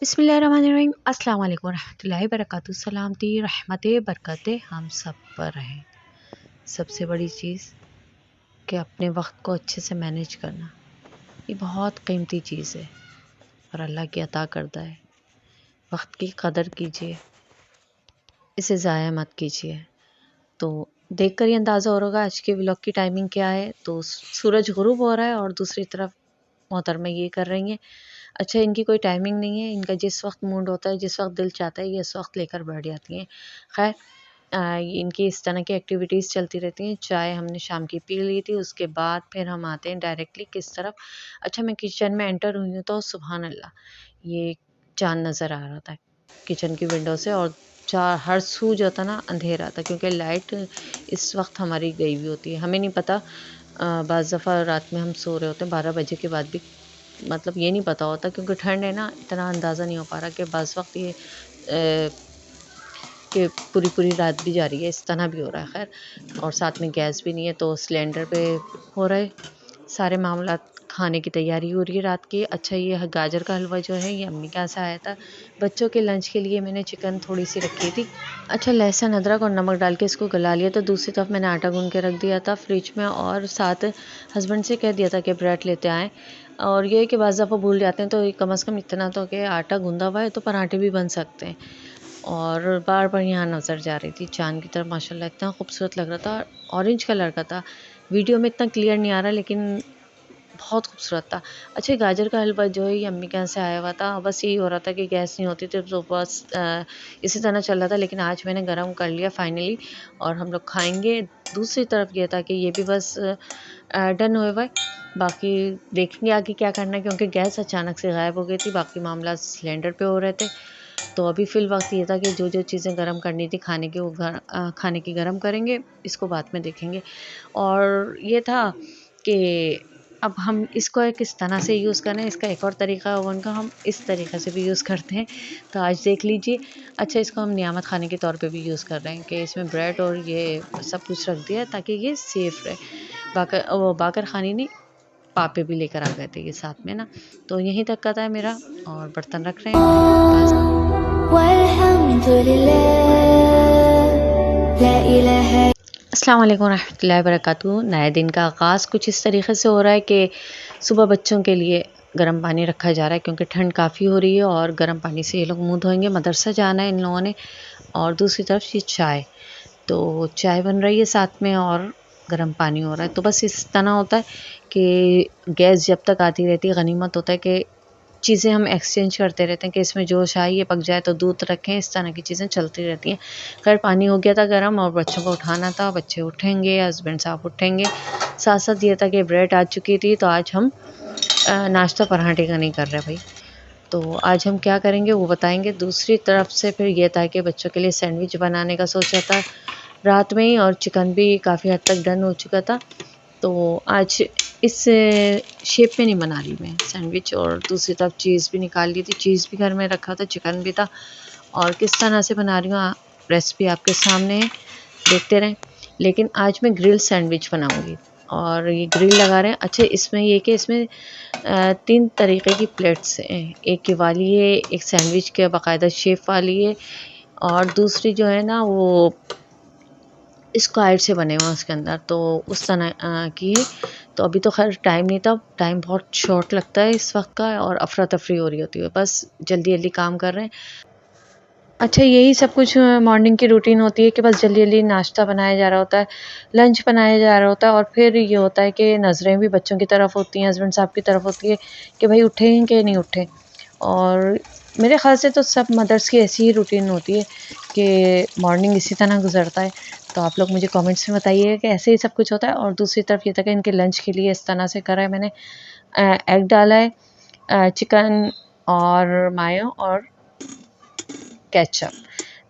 बिस्मिल्लाहिर्रहमानिर्रहीम अस्सलाम वालेकुम रहमतुल्लाहि वबरकातुहू। सलामती रहमतें बरकतें हम सब पर रहें। सबसे बड़ी चीज़ कि अपने वक्त को अच्छे से मैनेज करना, ये बहुत कीमती चीज़ है और अल्लाह की अता करदा है। वक्त की कदर कीजिए, इसे ज़ाया मत कीजिए। तो देखकर ही अंदाज़ा हो रहा होगा आज के व्लॉग की टाइमिंग क्या है। तो सूरज गुरूब हो रहा है और दूसरी तरफ मोहतरमा ये कर रही हैं। अच्छा, इनकी कोई टाइमिंग नहीं है, इनका जिस वक्त मूड होता है, जिस वक्त दिल चाहता है, ये इस वक्त लेकर बैठ जाती हैं। खैर, इनकी इस तरह की एक्टिविटीज़ चलती रहती हैं। चाय हमने शाम की पी ली थी, उसके बाद फिर हम आते हैं डायरेक्टली किस तरफ। अच्छा, मैं किचन में एंटर हुई हूँ तो सुबहान अल्लाह, ये चाँद नज़र आ रहा था किचन की विंडो से और हर सू जो था ना अंधेरा था, क्योंकि लाइट इस वक्त हमारी गई हुई होती है। हमें नहीं पता, बाज़ दफ़ा रात में हम सो रहे होते हैं 12 बजे के बाद भी, मतलब ये नहीं पता होता क्योंकि ठंड है ना, इतना अंदाज़ा नहीं हो पा रहा कि बाज़ वक्त ये कि पूरी पूरी रात भी जा रही है, इस तरह भी हो रहा है। खैर, और साथ में गैस भी नहीं है तो सिलेंडर पे हो रहा है सारे मामलात। खाने की तैयारी हो रही है रात की। अच्छा, ये गाजर का हलवा जो है ये अम्मी के यहाँ से आया था। बच्चों के लंच के लिए मैंने चिकन थोड़ी सी रखी थी। अच्छा, लहसुन अदरक और नमक डाल के इसको गला लिया। तो दूसरी तरफ मैंने आटा गूंद के रख दिया था फ्रिज में और साथ हस्बैंड से कह दिया था कि ब्रेड लेते आएँ। और ये है कि बाज़ दफ़ा भूल जाते हैं, तो कम से कम इतना तो कि आटा गूंदा हुआ है तो पराठे भी बन सकते हैं। और बार बार यहाँ नज़र जा रही थी चाँद की तरफ, माशाल्लाह इतना खूबसूरत लग रहा था। ऑरेंज कलर का था, वीडियो में इतना क्लियर नहीं आ रहा लेकिन बहुत खूबसूरत था। अच्छा, गाजर का हलवा जो है ये अम्मी के यहाँ से आया हुआ था। बस यही हो रहा था कि गैस नहीं होती थी तो बस इसी तरह चल रहा था, लेकिन आज मैंने गरम कर लिया फाइनली और हम लोग खाएंगे। दूसरी तरफ ये था कि ये भी बस डन हुए हुआ है। बाकी देखेंगे आगे क्या करना है, क्योंकि गैस अचानक से गायब हो गई थी, बाकी मामला सिलेंडर पे हो रहे थे। तो अभी फ़िल वक्त ये था कि जो जो चीज़ें गरम करनी थी खाने की, वो खाने की गरम करेंगे, इसको बाद में देखेंगे। और ये था कि अब हम इसको किस तरह से यूज़ करना है, इसका एक और तरीका ओवन का, हम इस तरीक़े से भी यूज़ करते हैं। तो आज देख लीजिए। अच्छा, इसको हम नियामत खाने के तौर पे भी यूज़ कर रहे हैं कि इसमें ब्रेड और ये सब कुछ रख दिया ताकि ये सेफ़ रहे। बाकर ख़ानी ने पापे भी लेकर आ गए थे ये साथ में ना। तो यहीं तक का था मेरा और बर्तन रख रहे हैं बस। अस्सलाम वालेकुम रहमतुल्लाहि वबरकातुहू। नए दिन का आगाज़ कुछ इस तरीके से हो रहा है कि सुबह बच्चों के लिए गर्म पानी रखा जा रहा है, क्योंकि ठंड काफ़ी हो रही है और गर्म पानी से ये लोग मुँह धोएंगे। मदरसा जाना है इन लोगों ने। और दूसरी तरफ ये चाय, तो चाय बन रही है साथ में और गर्म पानी हो रहा है। तो बस इस तरह होता है कि गैस जब तक आती रहती है, गनीमत होता है कि चीज़ें हम एक्सचेंज करते रहते हैं कि इसमें जोश आए, ये पक जाए तो दूध रखें, इस तरह की चीज़ें चलती रहती हैं। खैर, पानी हो गया था गर्म और बच्चों को उठाना था, बच्चे उठेंगे, हस्बैंड साहब उठेंगे। साथ साथ ये था कि ब्रेड आ चुकी थी, तो आज हम नाश्ता पराठे का नहीं कर रहे भाई। तो आज हम क्या करेंगे वो बताएंगे। दूसरी तरफ से फिर ये था कि बच्चों के लिए सैंडविच बनाने का सोचा था रात में ही, और चिकन भी काफ़ी हद तक डन हो चुका था। तो आज इस शेप में नहीं बना रही मैं सैंडविच, और दूसरी तरफ चीज़ भी निकाल ली थी, चीज़ भी घर में रखा था, चिकन भी था। और किस तरह से बना रही हूँ रेसिपी आपके सामने है, देखते रहें। लेकिन आज मैं ग्रिल सैंडविच बनाऊँगी और ये ग्रिल लगा रहे हैं। अच्छा, इसमें ये कि इसमें 3 तरीके की प्लेट्स हैं। एक ये वाली है, एक सैंडविच के बाकायदा शेप वाली है, और दूसरी जो है ना वो स्क्वायर से बने हुए हैं उसके अंदर, तो उस तरह की है। तो अभी तो खैर टाइम नहीं था, टाइम बहुत शॉर्ट लगता है इस वक्त का और अफरा तफरी हो रही होती है, बस जल्दी जल्दी काम कर रहे हैं। अच्छा, यही सब कुछ मॉर्निंग की रूटीन होती है कि बस जल्दी जल्दी नाश्ता बनाया जा रहा होता है, लंच बनाया जा रहा होता है, और फिर ये होता है कि नज़रें भी बच्चों की तरफ होती हैं, हस्बैंड साहब की तरफ होती है कि भाई उठें कि नहीं उठें। और मेरे ख़्याल से तो सब मदर्स की ऐसी ही रूटीन होती है कि मॉर्निंग इसी तरह गुजरता है। तो आप लोग मुझे कमेंट्स में बताइए कि ऐसे ही सब कुछ होता है। और दूसरी तरफ ये था कि इनके लंच के लिए इस तरह से करा है मैंने। एग डाला है, चिकन और मायो और केचप,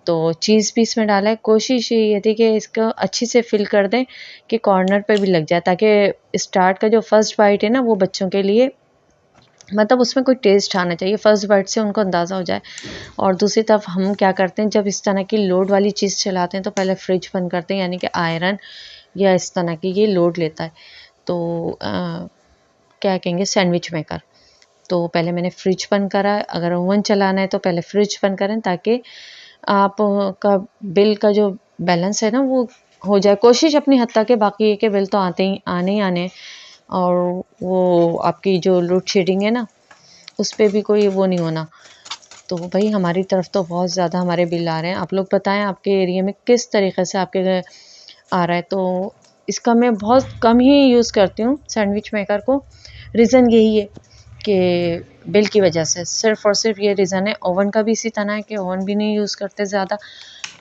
तो चीज़ भी इसमें डाला है। कोशिश ये थी कि इसको अच्छी से फिल कर दें कि कॉर्नर पे भी लग जाए, ताकि स्टार्ट का जो फर्स्ट बाइट है ना वो बच्चों के लिए, मतलब उसमें कोई टेस्ट आना चाहिए, फर्स्ट बाइट से उनको अंदाज़ा हो जाए। और दूसरी तरफ हम क्या करते हैं, जब इस तरह की लोड वाली चीज़ चलाते हैं तो पहले फ्रिज बंद करते हैं, यानी कि आयरन या इस तरह की ये लोड लेता है। तो क्या कहेंगे, सैंडविच मेकर। तो पहले मैंने फ्रिज बंद करा। अगर ओवन चलाना है तो पहले फ्रिज बंद करें ताकि आप का बिल का जो बैलेंस है ना वो हो जाए। कोशिश अपनी हद तक है, बाकी ये कि बिल तो आने ही आने। और वो आपकी जो लोड शेडिंग है ना उस पर भी कोई वो नहीं होना। तो भाई हमारी तरफ तो बहुत ज़्यादा हमारे बिल आ रहे हैं। आप लोग बताएं आपके एरिया में किस तरीके से आपके आ रहा है। तो इसका मैं बहुत कम ही यूज़ करती हूँ सैंडविच मेकर को। रीज़न यही है कि बिल की वजह से, सिर्फ़ और सिर्फ ये रीज़न है। ओवन का भी इसी तरह है कि ओवन भी नहीं यूज़ करते ज़्यादा,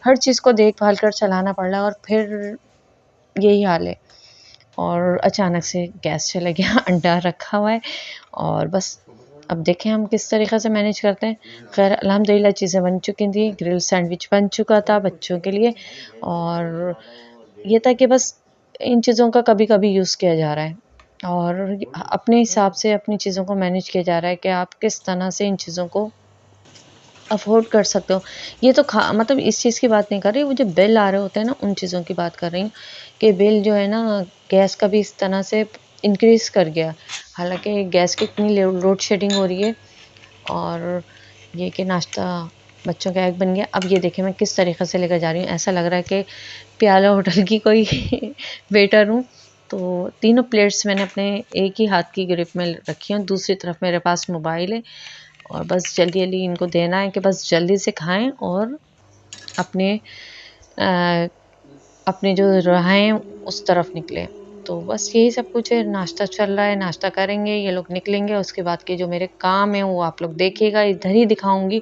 हर चीज़ को देखभाल कर चलाना पड़ रहा है और फिर यही हाल है। और अचानक से गैस चला गया अंडा रखा हुआ है और बस अब देखें हम किस तरीक़े से मैनेज करते हैं। खैर अल्हम्दुलिल्लाह चीज़ें बन चुकी थी, ग्रिल सैंडविच बन चुका था बच्चों के लिए। और ये था कि बस इन चीज़ों का कभी-कभी यूज़ किया जा रहा है और अपने हिसाब से अपनी चीज़ों को मैनेज किया जा रहा है कि आप किस तरह से इन चीज़ों को अफ़ोर्ड कर सकते हो। ये तो मतलब इस चीज़ की बात नहीं कर रही, वो जो बिल आ रहे होते हैं ना उन चीज़ों की बात कर रही हूँ कि बिल जो है ना गैस का भी इस तरह से इंक्रीज़ कर गया। हालाँकि गैस की इतनी लोड शेडिंग हो रही है और ये कि नाश्ता बच्चों का एग बन गया। अब ये देखिए मैं किस तरीक़े से लेकर जा रही हूँ, ऐसा लग रहा है कि प्याला होटल की कोई वेटर हूँ। तो तीनों प्लेट्स मैंने अपने एक ही हाथ की ग्रिप में रखी हैं, दूसरी तरफ मेरे पास मोबाइल है और बस जल्दी-जल्दी इनको देना है कि बस जल्दी से खाएँ और अपने अ, अपने जो राह हैं उस तरफ निकलें। तो बस यही सब कुछ है, नाश्ता चल रहा है, नाश्ता करेंगे, ये लोग निकलेंगे, उसके बाद के जो मेरे काम हैं वो आप लोग देखिएगा। इधर ही दिखाऊँगी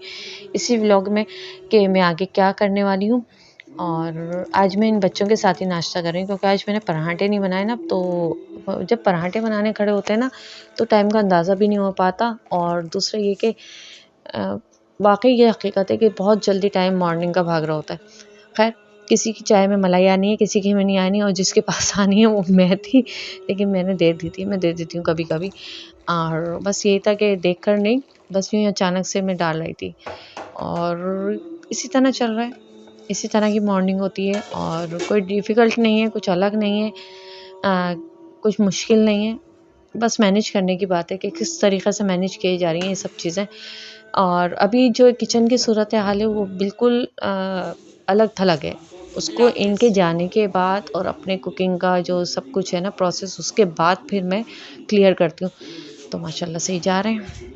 इसी व्लॉग में कि मैं आगे क्या करने वाली हूँ। और आज मैं इन बच्चों के साथ ही नाश्ता कर रही हूँ क्योंकि आज मैंने पराठे नहीं बनाए ना, तो जब पराठे बनाने खड़े होते हैं ना तो टाइम का अंदाज़ा भी नहीं हो पाता। और दूसरा ये कि वाक़ई ये हकीकत है कि बहुत जल्दी टाइम मॉर्निंग का भाग रहा होता है। खैर किसी की चाय में मलाई आनी है, किसी की में नहीं आनी, और जिसके पास आनी है वो मैं थी, लेकिन मैंने दे दी थी। मैं दे देती हूँ कभी-कभी। और बस यही था कि देख कर नहीं, बस यूँ ही अचानक से मैं डाल रही थी और इसी तरह चल रहा है। इसी तरह की मॉर्निंग होती है और कोई डिफ़िकल्ट नहीं है, कुछ अलग नहीं है, कुछ मुश्किल नहीं है। बस मैनेज करने की बात है कि किस तरीक़े से मैनेज की जा रही हैं ये सब चीज़ें। और अभी जो किचन की सूरत हाल है वो बिल्कुल अलग-थलग है। उसको इनके जाने के बाद और अपने कुकिंग का जो सब कुछ है ना प्रोसेस, उसके बाद फिर मैं क्लियर करती हूँ। तो माशाल्लाह से ही जा रहे हैं।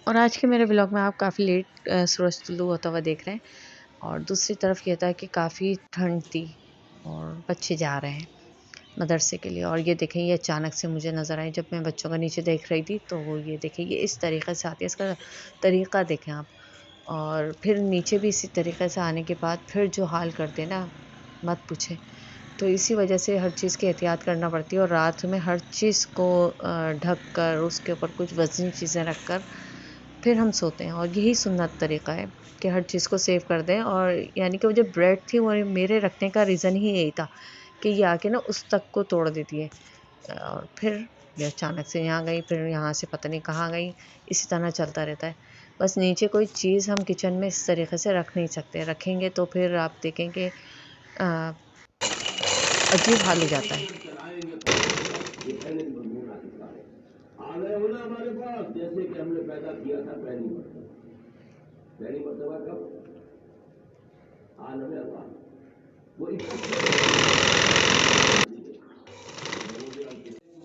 और आज के मेरे व्लॉग में आप काफ़ी लेट सूरज तुलू होता हुआ देख रहे हैं। और दूसरी तरफ ये था कि काफ़ी ठंड थी और बच्चे जा रहे हैं मदरसे के लिए। और ये देखें ये अचानक से मुझे नज़र आई जब मैं बच्चों का नीचे देख रही थी। तो ये देखें ये इस तरीक़े से आती है, इसका तरीक़ा देखें आप। और फिर नीचे भी इसी तरीक़े से आने के बाद फिर जो हाल करते ना, मत पूछें। तो इसी वजह से हर चीज़ की एहतियात करना पड़ती है और रात में हर चीज़ को ढक कर उसके ऊपर कुछ वज़नी चीज़ें रख कर फिर हम सोते हैं। और यही सुन्नत तरीक़ा है कि हर चीज़ को सेव कर दें। और यानी कि वो जो ब्रेड थी वो मेरे रखने का रीज़न ही यही था कि ये आके ना उस तक को तोड़ देती है। और फिर ये अचानक से यहाँ गई, फिर यहाँ से पता नहीं कहाँ गई, इसी तरह चलता रहता है। बस नीचे कोई चीज़ हम किचन में इस तरीक़े से रख नहीं सकते, रखेंगे तो फिर आप देखेंगे अजीब हाल हो जाता है। आ गए हो ना हमारे पास, जैसे कि हमने पैदा किया था पहली मरतबा कब आलम अल्लाह वो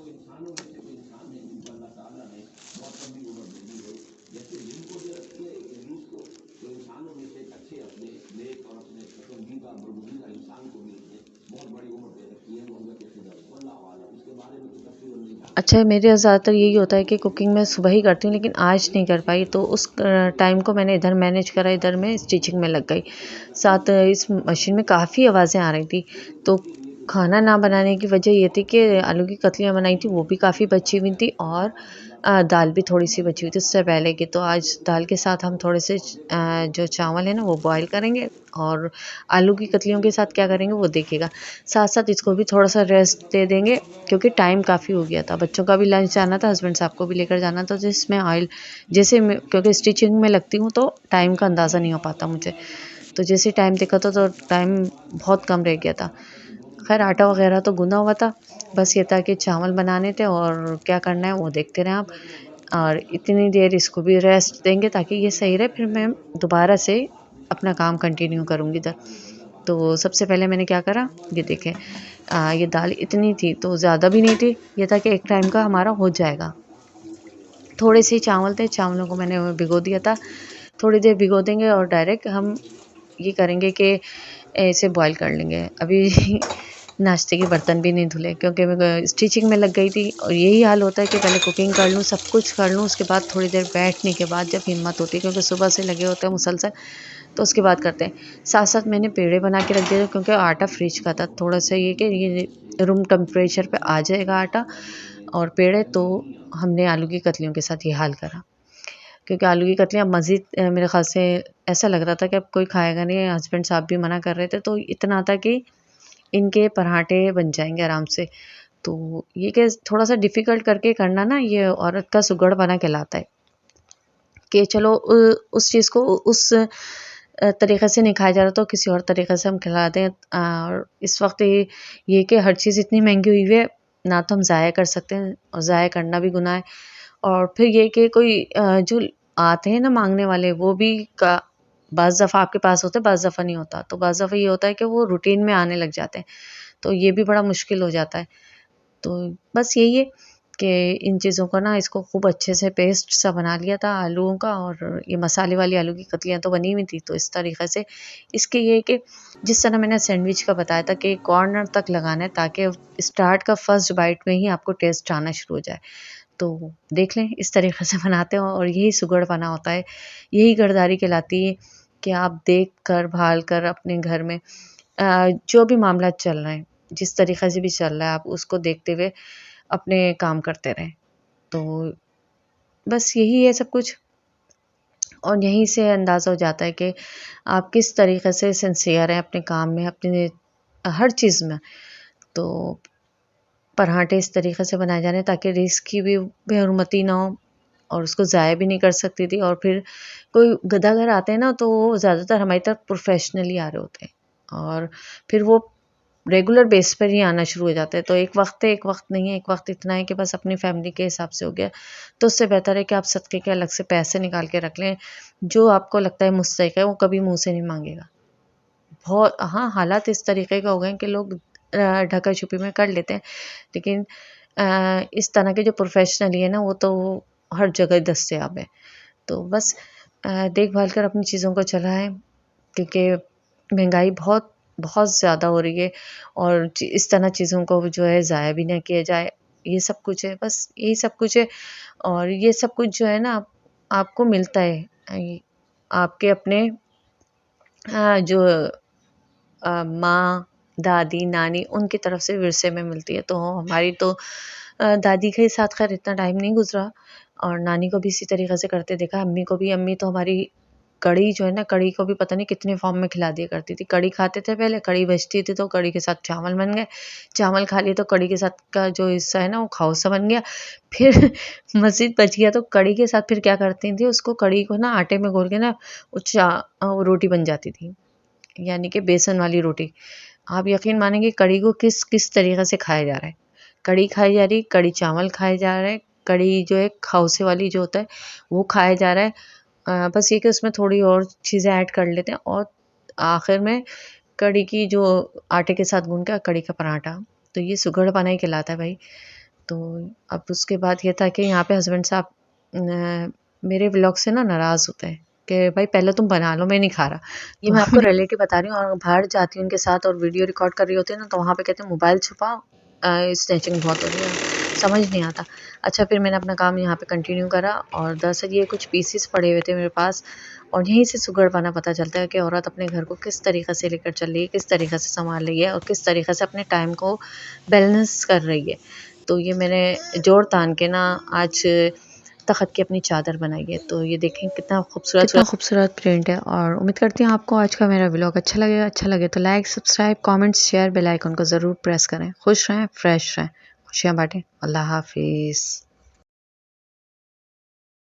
इंसानों में से कोई इंसान है जिनको अल्लाह ताला ने बहुत लंबी उम्र देनी है, जैसे जिनको दे रखी है इब्लीस को, तो इंसानों में से अच्छे अपने नेक और अपने पसंदीदा बरगुज़ीदा इंसान को भी उसने बहुत बड़ी उम्र दे रखी है। मोहम्मद के खिदमत वल्लाहु आलम, इसके बारे में तो तफसील नहीं जानता। अच्छा मेरे ज़्यादातर यही होता है कि कुकिंग मैं सुबह ही करती हूँ, लेकिन आज नहीं कर पाई तो उस टाइम को मैंने इधर मैनेज करा, इधर मैं स्टिचिंग में लग गई। साथ इस मशीन में काफ़ी आवाज़ें आ रही थी, तो खाना ना बनाने की वजह ये थी कि आलू की कतलियाँ बनाई थी, वो भी काफ़ी बची हुई थी और दाल भी थोड़ी-सी बची हुई थी उससे पहले की। तो आज दाल के साथ हम थोड़े से जो चावल है ना वो बॉयल करेंगे और आलू की कतलियों के साथ क्या करेंगे वो देखिएगा। साथ-साथ इसको भी थोड़ा-सा रेस्ट दे देंगे क्योंकि टाइम काफ़ी हो गया था। बच्चों का भी लंच जाना था, हस्बैंड साहब को भी लेकर जाना था, जिसमें ऑयल जैसे मैं क्योंकि स्टिचिंग में लगती हूँ तो टाइम का अंदाज़ा नहीं हो पाता मुझे। तो जैसे ही टाइम देखा तो टाइम बहुत कम रह गया था। खैर आटा वगैरह तो गूँधा हुआ था, बस ये था कि चावल बनाने थे और क्या करना है वो देखते रहें आप। और इतनी देर इसको भी रेस्ट देंगे ताकि ये सही रहे, फिर मैं दोबारा से अपना काम कंटिन्यू करूँगी इधर। तो सबसे पहले मैंने क्या करा, ये देखें ये दाल इतनी थी तो ज़्यादा भी नहीं थी, ये था कि एक टाइम का हमारा हो जाएगा। थोड़े से ही चावल थे, चावलों को मैंने भिगो दिया था, थोड़ी देर भिगो देंगे और डायरेक्ट हम ये करेंगे कि ऐसे बॉयल कर लेंगे। अभी नाश्ते के बर्तन भी नहीं धुले क्योंकि मैं स्टिचिंग में लग गई थी और यही हाल होता है कि पहले कुकिंग कर लूँ, सब कुछ कर लूँ, उसके बाद थोड़ी देर बैठने के बाद जब हिम्मत होती है क्योंकि सुबह से लगे होते हैं मुसलसल, तो उसके बाद करते हैं। साथ-साथ मैंने पेड़े बना के रख दिए थे क्योंकि आटा फ्रिज का था, थोड़ा-सा ये कि ये रूम टेम्परेचर पे आ जाएगा आटा और पेड़े तो हमने आलू की कतलियों के साथ ये हाल करा। क्योंकि आलू की कतलियाँ मज़ीद मेरे ख़्याल से ऐसा लग रहा था कि अब कोई खाएगा नहीं, हस्बैंड साहब भी मना कर रहे थे, तो इतना था कि इनके पराठे बन जाएँगे आराम से। तो ये कि थोड़ा-सा डिफ़िकल्ट करके करना ना ये औरत का सुगड़पना कहलाता है, कि चलो उस चीज़ को उस तरीक़े से नहीं खाया जा रहा तो किसी और तरीक़े से हम खिला दें। और इस वक़्त ये कि हर चीज़ इतनी महँगी हुई है, ना तो हम ज़ाया कर सकते हैं और ज़ाया करना भी गुनाह है। और फिर ये कि कोई जो आते हैं ना माँगने वाले वो भी का बाज़ दफ़ा आपके पास होता है, बाज़ दफ़ा नहीं होता। तो बाज़ दफ़ा ये होता है कि वो रूटीन में आने लग जाते हैं, तो ये भी बड़ा मुश्किल हो जाता है। तो बस यही है कि इन चीज़ों को ना इसको खूब अच्छे से पेस्ट सा बना लिया था आलूओं का और ये मसाले वाली आलू की कतलियाँ तो बनी हुई थी, तो इस तरीक़े से इसके ये है कि जिस तरह मैंने सैंडविच का बताया था कि कॉर्नर तक लगाना है ताकि स्टार्ट का फर्स्ट बाइट में ही आपको टेस्ट आना शुरू हो जाए। तो देख लें इस तरीक़े से बनाते हो और यही सुगड़पना होता है, यही गर्दारी कहलाती है कि आप देख कर, भाल कर अपने घर में जो भी मामला चल रहे हैं, जिस तरीक़े से भी चल रहा है आप उसको देखते हुए अपने काम करते रहें। तो बस यही है सब कुछ और यहीं से अंदाज़ा हो जाता है कि आप किस तरीक़े से सिंसियर हैं अपने काम में, अपने हर चीज़ में। तो पराठे इस तरीक़े से बनाए जा रहे हैं ताकि रिस्क की भी बेहरमती ना हो और उसको ज़ाया भी नहीं कर सकती थी। और फिर कोई गधा अगर आते हैं ना तो वो ज़्यादातर हमारी तरफ प्रोफ़ेशनली आ रहे होते हैं और फिर वो रेगुलर बेस पर ही आना शुरू हो जाता है। तो एक वक़्त है, एक वक़्त नहीं है, एक वक़्त इतना है कि बस अपनी फ़ैमिली के हिसाब से हो गया। तो उससे बेहतर है कि आप सदक़े के अलग से पैसे निकाल के रख लें, जो आपको लगता है मुस्तहिक़ है वो कभी मुँह से नहीं माँगेगा। बहुत हाँ, हालात इस तरीक़े के हो गए हैं कि लोग ढका-छुपी में कर लेते हैं, लेकिन इस तरह के जो प्रोफ़ेशनली है ना वो तो हर जगह दस्तयाब है। तो बस देख-भाल कर अपनी चीज़ों को चलाएँ क्योंकि महँगाई बहुत बहुत ज़्यादा हो रही है और इस तरह चीज़ों को जो है ज़ाया भी ना किया जाए, ये सब कुछ है, बस यही सब कुछ है। और ये सब कुछ जो है ना आपको मिलता है आपके अपने जो माँ, दादी, नानी उनकी तरफ से विरसे में मिलती है। तो हमारी तो दादी के साथ ख़ैर इतना टाइम नहीं गुज़रा और नानी को भी इसी तरीक़े से करते देखा, अम्मी को भी। अम्मी तो हमारी कढ़ी जो है ना, कढ़ी को भी पता नहीं कितने फ़ॉर्म में खिला दिया करती थी। कढ़ी खाते थे पहले, कढ़ी बचती थी तो कढ़ी के साथ चावल बन गए, चावल खा लिए तो कढ़ी के साथ का जो हिस्सा है ना वो खाउसा बन गया। फिर मज़ीद बच गया तो कढ़ी के साथ फिर क्या करती थी, उसको कढ़ी को ना आटे में घोल के ना वो रोटी बन जाती थी, यानी कि बेसन वाली रोटी। आप यकीन मानेंगे कढ़ी को किस किस तरीक़े से खाया जा रहा है। कढ़ी खाई जा रही, कढ़ी चावल खाए जा रहे हैं, कढ़ी जो है खाउसे वाली जो होता है वो खाया जा रहा है। बस ये कि उसमें थोड़ी और चीज़ें ऐड कर लेते हैं और आखिर में कढ़ी की जो आटे के साथ गूँध के कढ़ी का पराठा, तो ये सुघड़-पना ही कहलाता है भाई। तो अब उसके बाद ये था कि यहाँ पे हस्बैंड साहब मेरे व्लॉग से ना नाराज़ होते हैं कि भाई पहले तुम बना लो, मैं नहीं खा रहा। ये मैं आपको रह के बता रही हूँ और बाहर जाती हूँ उनके साथ और वीडियो रिकॉर्ड कर रही होती है ना तो वहाँ पे कहते हैं मोबाइल छुपाओ, स्नैचिंग बहुत हो रही है। समझ नहीं आता। अच्छा फिर मैंने अपना काम यहाँ पे कंटिन्यू करा और दरअसल ये कुछ पीसेस पड़े हुए थे मेरे पास और यहीं से सुगड़पना पता चलता है कि औरत अपने घर को किस तरीक़े से लेकर चल रही है, किस तरीक़े से संभाल रही है और किस तरीक़े से अपने टाइम को बैलेंस कर रही है। तो ये मैंने जोड़ तान के ना आज तख़्त की अपनी चादर बनाई है। तो ये देखें कितना खूबसूरत प्रिंट है और उम्मीद करती हूँ आपको आज का मेरा व्लॉग अच्छा लगेगा। अच्छा लगे तो like, subscribe, comments, share, bell icon को ज़रूर प्रेस करें। खुश रहें, फ्रेश रहें, खुशियाँ बाँटें। अल्लाह हाफ़िज़।